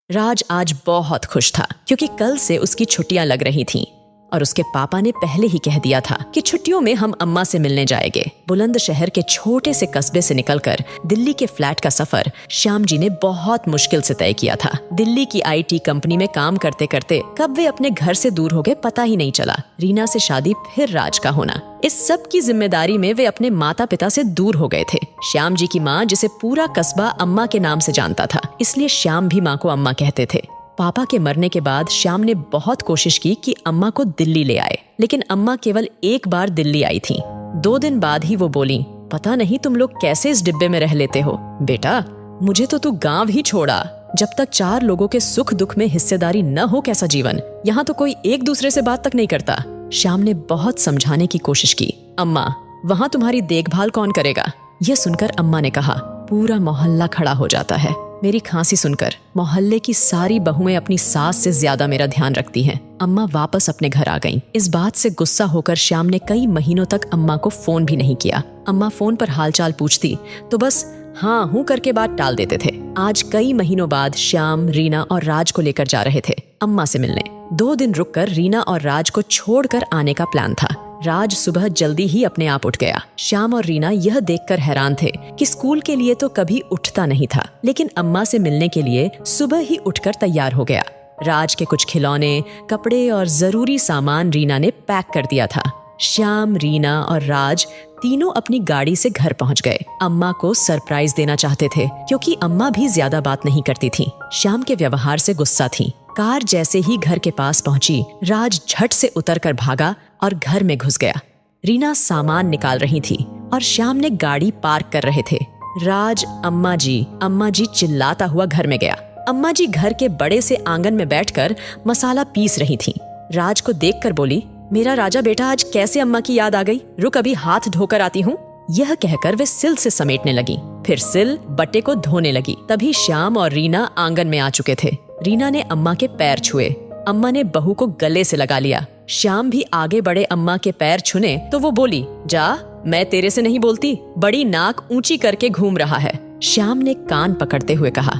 राज आज बहुत खुश था क्योंकि कल से उसकी छुट्टियां लग रही थीं और उसके पापा ने पहले ही कह दिया था कि छुट्टियों में हम अम्मा से मिलने जाएंगे। बुलंद शहर के छोटे से कस्बे से निकलकर दिल्ली के फ्लैट का सफर श्याम जी ने बहुत मुश्किल से तय किया था। दिल्ली की IT कंपनी में काम करते करते कब वे अपने घर से दूर हो गए पता ही नहीं चला। रीना से शादी, फिर राज का होना, इस सब की जिम्मेदारी में वे अपने माता पिता से दूर हो गए थे। श्याम जी की माँ, जिसे पूरा कस्बा अम्मा के नाम से जानता था, इसलिए श्याम भी माँ को अम्मा कहते थे। पापा के मरने के बाद श्याम ने बहुत कोशिश की कि अम्मा को दिल्ली ले आए, लेकिन अम्मा केवल एक बार दिल्ली आई थी। 2 दिन बाद ही वो बोली, पता नहीं तुम लोग कैसे इस डिब्बे में रह लेते हो। बेटा, मुझे तो तू गांव ही छोड़ा। जब तक 4 लोगों के सुख दुख में हिस्सेदारी न हो कैसा जीवन। यहाँ तो कोई एक दूसरे से बात तक नहीं करता। श्याम ने बहुत समझाने की कोशिश की। अम्मा, वहाँ तुम्हारी देखभाल कौन करेगा? यह सुनकर अम्मा ने कहा, पूरा मोहल्ला खड़ा हो जाता है। मेरी खांसी सुनकर मोहल्ले की सारी बहुएं अपनी सास से ज्यादा मेरा ध्यान रखती हैं। अम्मा वापस अपने घर आ गईं। इस बात से गुस्सा होकर श्याम ने कई महीनों तक अम्मा को फोन भी नहीं किया। अम्मा फोन पर हालचाल पूछती तो बस हाँ हूँ करके बात टाल देते थे। आज कई महीनों बाद श्याम, रीना और राज को लेकर जा रहे थे अम्मा से मिलने। 2 दिन रुककर रीना और राज को छोड़कर आने का प्लान था। राज सुबह जल्दी ही अपने आप उठ गया। श्याम और रीना यह देखकर हैरान थे कि स्कूल के लिए तो कभी उठता नहीं था, लेकिन अम्मा से मिलने के लिए सुबह ही उठकर तैयार हो गया। राज के कुछ खिलौने, कपड़े और जरूरी सामान रीना ने पैक कर दिया था। श्याम, रीना और राज तीनों अपनी गाड़ी से घर पहुंच गए। अम्मा को सरप्राइज देना चाहते थे क्योंकि अम्मा भी ज्यादा बात नहीं करती थी। श्याम के व्यवहार से गुस्सा थी। कार जैसे ही घर के पास पहुंची, राज झट से उतरकर भागा और घर में घुस गया। रीना सामान निकाल रही थी और श्याम ने गाड़ी पार्क कर रहे थे। राज अम्मा जी चिल्लाता हुआ घर में गया। अम्मा जी घर के बड़े से आंगन में बैठकर मसाला पीस रही थीं। राज को देखकर बोली, मेरा राजा बेटा, आज कैसे अम्मा की याद आ गई? रुक, अभी हाथ धोकर आती हूँ। यह कहकर वे सिल से समेटने लगी, फिर सिल बट्टे को धोने लगी। तभी श्याम और रीना आंगन में आ चुके थे। रीना ने अम्मा के पैर छुए। अम्मा ने बहू को गले से लगा लिया। श्याम भी आगे बढ़े अम्मा के पैर छूने तो वो बोली, जा, मैं तेरे से नहीं बोलती, बड़ी नाक ऊंची करके घूम रहा है। श्याम ने कान पकड़ते हुए कहा,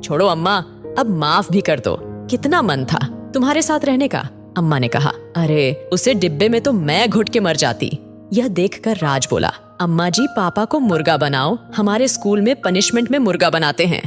छोड़ो अम्मा, अब माफ भी कर दो। कितना मन था तुम्हारे साथ रहने का। अम्मा ने कहा, अरे उसे डिब्बे में तो मैं घुट के मर जाती। यह देखकर राज बोला, अम्मा जी, पापा को मुर्गा बनाओ, हमारे स्कूल में पनिशमेंट में मुर्गा बनाते हैं।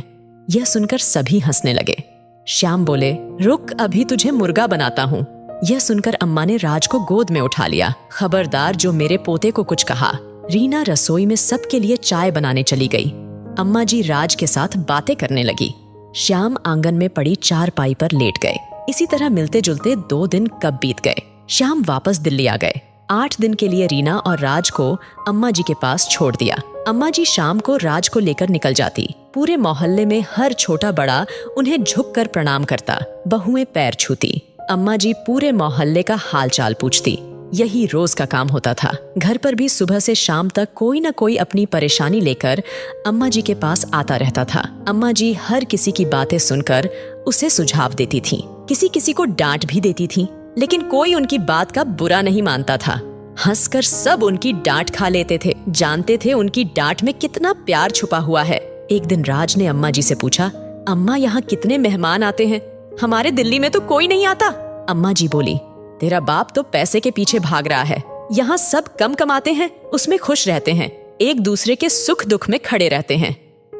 यह सुनकर सभी हंसने लगे। श्याम बोले, रुक, अभी तुझे मुर्गा बनाता हूँ। यह सुनकर अम्मा ने राज को गोद में उठा लिया। खबरदार जो मेरे पोते को कुछ कहा। रीना रसोई में सबके लिए चाय बनाने चली गई। अम्मा जी राज के साथ बातें करने लगी। श्याम आंगन में पड़ी चारपाई पर लेट गए। इसी तरह मिलते जुलते 2 दिन कब बीत गए। श्याम वापस दिल्ली आ गए। 8 दिन के लिए रीना और राज को अम्मा जी के पास छोड़ दिया। अम्मा जी शाम को राज को लेकर निकल जाती। पूरे मोहल्ले में हर छोटा बड़ा उन्हें झुककर प्रणाम करता। बहुएं पैर छूती। अम्मा जी पूरे मोहल्ले का हालचाल पूछती। यही रोज का काम होता था। घर पर भी सुबह से शाम तक कोई न कोई अपनी परेशानी लेकर अम्मा जी के पास आता रहता था। अम्मा जी हर किसी की बातें सुनकर उसे सुझाव देती थीं। किसी किसी को डांट भी देती थीं, लेकिन कोई उनकी बात का बुरा नहीं मानता था। हंसकर सब उनकी डांट खा लेते थे। जानते थे उनकी डांट में कितना प्यार छुपा हुआ है। एक दिन राज ने अम्मा जी से पूछा, अम्मा, यहाँ कितने मेहमान आते हैं? हमारे दिल्ली में तो कोई नहीं आता। अम्मा जी बोली, तेरा बाप तो पैसे के पीछे भाग रहा है। यहाँ सब कम कमाते हैं, उसमें खुश रहते हैं, एक दूसरे के सुख दुख में खड़े रहते हैं।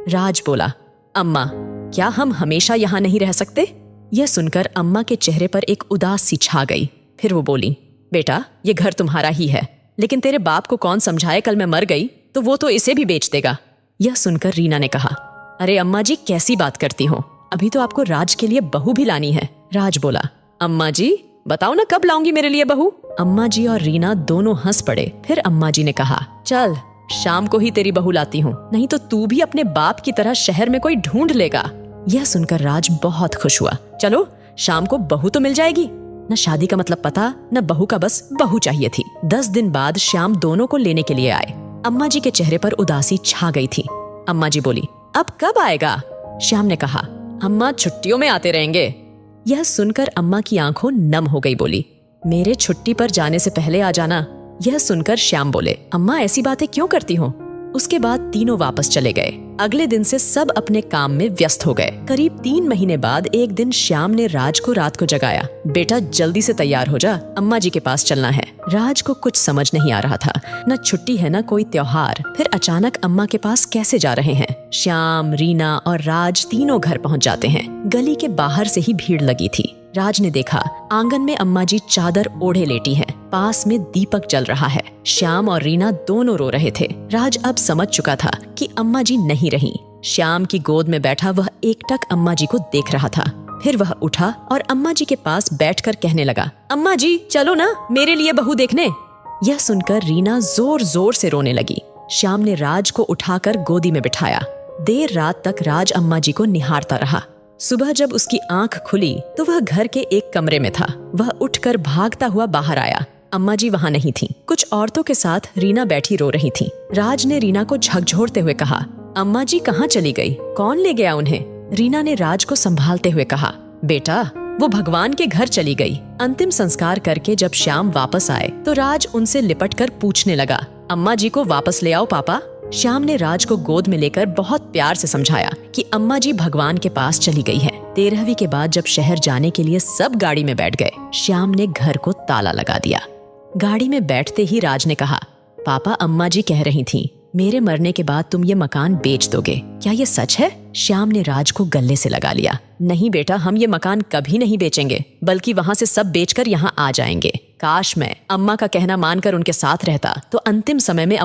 राज बोला, अम्मा, क्या हम हमेशा यहाँ नहीं रह सकते? यह सुनकर अम्मा के चेहरे पर एक उदास सी छा गई। फिर वो बोली, बेटा, ये घर तुम्हारा ही है, लेकिन तेरे बाप को कौन समझाए, कल मैं मर गई तो वो तो इसे भी बेच देगा। यह सुनकर रीना ने कहा, अरे अम्मा जी, कैसी बात करती हो? अभी तो आपको राज के लिए बहू भी लानी है। राज बोला, अम्मा जी, बताओ ना, कब लाऊंगी मेरे लिए बहू? अम्मा जी और रीना दोनों हंस पड़े। फिर अम्मा जी ने कहा, चल, शाम को ही तेरी बहू लाती हूँ, नहीं तो तू भी अपने बाप की तरह शहर में कोई ढूंढ लेगा। यह सुनकर राज बहुत खुश हुआ। चलो, शाम को बहू तो मिल जाएगी। न शादी का मतलब पता, न बहू का बस बहू चाहिए थी। 10 दिन बाद श्याम दोनों को लेने के लिए आए। अम्मा जी के चेहरे पर उदासी छा गई थी। अम्मा जी बोली, अब कब आएगा? श्याम ने कहा, अम्मा, छुट्टियों में आते रहेंगे। यह सुनकर अम्मा की आंखों नम हो गई। बोली, मेरे छुट्टी पर जाने से पहले आ जाना। यह सुनकर श्याम बोले, अम्मा, ऐसी बातें क्यों करती हो? उसके बाद तीनों वापस चले गए। अगले दिन से सब अपने काम में व्यस्त हो गए। करीब 3 महीने बाद एक दिन श्याम ने राज को रात को जगाया। बेटा जल्दी से तैयार हो जा, अम्मा जी के पास चलना है। राज को कुछ समझ नहीं आ रहा था, न छुट्टी है न कोई त्योहार, फिर अचानक अम्मा के पास कैसे जा रहे हैं। श्याम, रीना और राज तीनों घर पहुंच जाते हैं। गली के बाहर से ही भीड़ लगी थी। राज ने देखा आंगन में अम्मा जी चादर ओढ़े लेटी हैं, पास में दीपक जल रहा है। श्याम और रीना दोनों रो रहे थे। राज अब समझ चुका था कि अम्मा जी नहीं रहीं। श्याम की गोद में बैठा वह एकटक अम्मा जी को देख रहा था। फिर वह उठा और अम्मा जी के पास बैठकर कहने लगा, अम्मा जी चलो ना मेरे लिए बहू देखने। यह सुनकर रीना जोर जोर से रोने लगी। श्याम ने राज को उठाकर गोदी में बिठाया। देर रात तक राज अम्मा जी को निहारता रहा। सुबह जब उसकी आंख खुली तो वह घर के एक कमरे में था। वह उठकर भागता हुआ बाहर आया। अम्मा जी वहां नहीं थीं। कुछ औरतों के साथ रीना बैठी रो रही थी। राज ने रीना को झकझोरते हुए कहा, अम्मा जी कहाँ चली गई? कौन ले गया उन्हें? रीना ने राज को संभालते हुए कहा, बेटा वो भगवान के घर चली गई। अंतिम संस्कार करके जब श्याम वापस आए तो राज उनसे लिपटकर पूछने लगा, अम्मा जी को वापस ले आओ पापा। श्याम ने राज को गोद में लेकर बहुत प्यार से समझाया कि अम्मा जी भगवान के पास चली गई है। 13वीं के बाद जब शहर जाने के लिए सब गाड़ी में बैठ गए, श्याम ने घर को ताला लगा दिया। गाड़ी में बैठते ही राज ने कहा, पापा अम्मा जी कह रही थीं, मेरे मरने के बाद तुम ये मकान बेच दोगे, क्या ये सच है? श्याम ने राज को गले से लगा लिया। नहीं बेटा, हम ये मकान कभी नहीं बेचेंगे, बल्कि वहाँ से सब बेचकर यहाँ आ जाएंगे। काश मैं अम्मा का कहना मानकर उनके साथ रहता तो अंतिम समय में